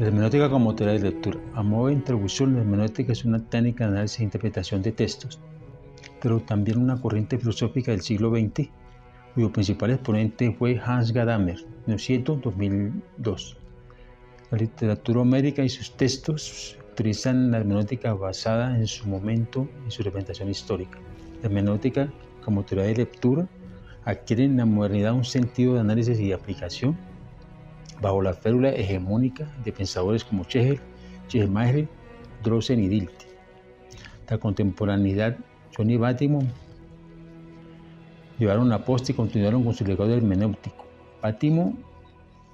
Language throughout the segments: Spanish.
La hermenéutica como teoría de lectura. A modo de introducción, la hermenéutica es una técnica de análisis e interpretación de textos, pero también una corriente filosófica del siglo XX, cuyo principal exponente fue Hans Gadamer, 1900-2002. La literatura homérica y sus textos utilizan la hermenéutica basada en su momento y su representación histórica. La hermenéutica como teoría de lectura adquiere en la modernidad un sentido de análisis y aplicación bajo la férula hegemónica de pensadores como Schleiermacher, Drosen y Dilthey. La contemporaneidad, John y Bateman llevaron la posta y continuaron con su legado hermenéutico. Bateman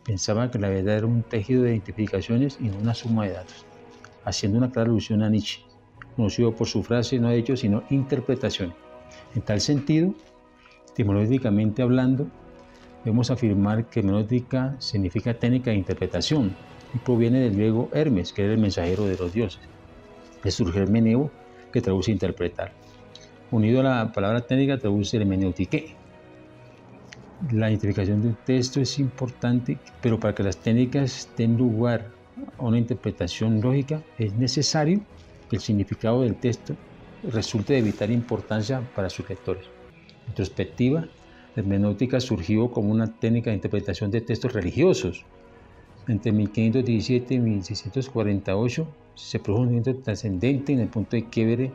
pensaba que la verdad era un tejido de identificaciones y no una suma de datos, haciendo una clara alusión a Nietzsche, conocido por su frase no hechos sino interpretación. En tal sentido, etimológicamente hablando, debemos afirmar que hermenéutica significa técnica de interpretación y proviene del griego Hermes, que era el mensajero de los dioses. Le surge hermeneo, que traduce interpretar. Unido a la palabra técnica, traduce hermenéutique. La identificación de un texto es importante, pero para que las técnicas den lugar a una interpretación lógica, es necesario que el significado del texto resulte de vital importancia para sus lectores. En retrospectiva, la hermenéutica surgió como una técnica de interpretación de textos religiosos. Entre 1517 y 1648 se produjo un movimiento trascendente en el punto de quiebre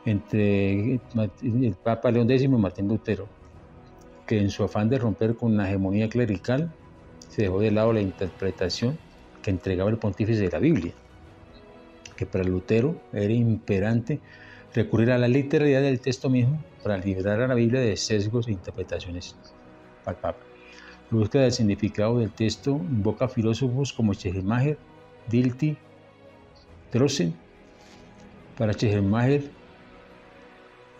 entre el Papa León X y Martín Lutero, que en su afán de romper con la hegemonía clerical se dejó de lado la interpretación que entregaba el pontífice de la Biblia, que para Lutero era imperante recurrir a la literalidad del texto mismo para liberar a la Biblia de sesgos e interpretaciones palpables. La búsqueda del significado del texto invoca a filósofos como Schleiermacher, Dilthey, Drosen. Para Schleiermacher,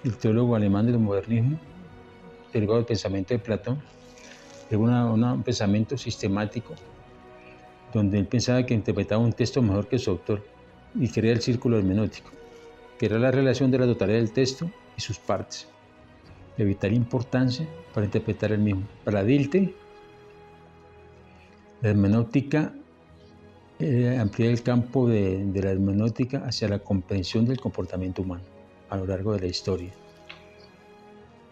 el teólogo alemán del modernismo, derivado del pensamiento de Platón, es un pensamiento sistemático donde él pensaba que interpretaba un texto mejor que su autor y crea el círculo hermenéutico, que era la relación de la totalidad del texto y sus partes, de vital importancia para interpretar el mismo. Para Dilthey, la hermenéutica amplía el campo de la hermenéutica hacia la comprensión del comportamiento humano a lo largo de la historia.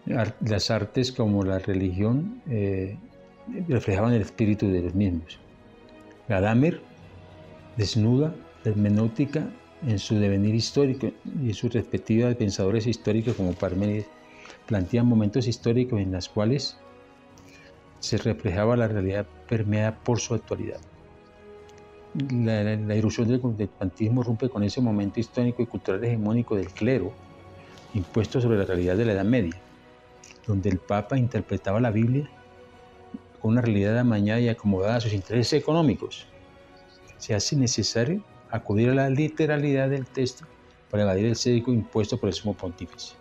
Las artes como la religión reflejaban el espíritu de los mismos. Gadamer desnuda la hermenéutica en su devenir histórico y sus respectivas pensadores históricos como Parménides plantean momentos históricos en los cuales se reflejaba la realidad permeada por su actualidad. La irrupción del cuantismo rompe con ese momento histórico y cultural hegemónico del clero impuesto sobre la realidad de la Edad Media, donde el Papa interpretaba la Biblia con una realidad amañada y acomodada a sus intereses económicos. Se hace necesario acudir a la literalidad del texto para evadir el sesgo impuesto por el sumo pontífice.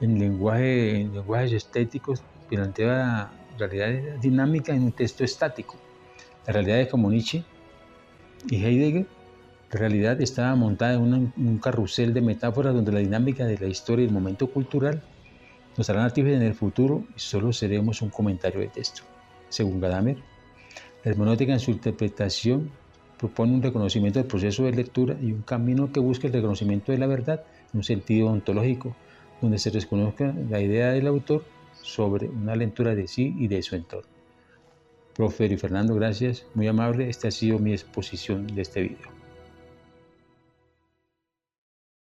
En lenguajes estéticos plantea la realidad dinámica en un texto estático. La realidad es como Nietzsche y Heidegger. La realidad estaba montada en un carrusel de metáforas donde la dinámica de la historia y el momento cultural nos harán activos en el futuro y solo seremos un comentario de texto. Según Gadamer, la hermenéutica en su interpretación propone un reconocimiento del proceso de lectura y un camino que busca el reconocimiento de la verdad en un sentido ontológico, donde se reconozca la idea del autor sobre una lectura de sí y de su entorno. Profe y Fernando, gracias, muy amable. Esta ha sido mi exposición de este video.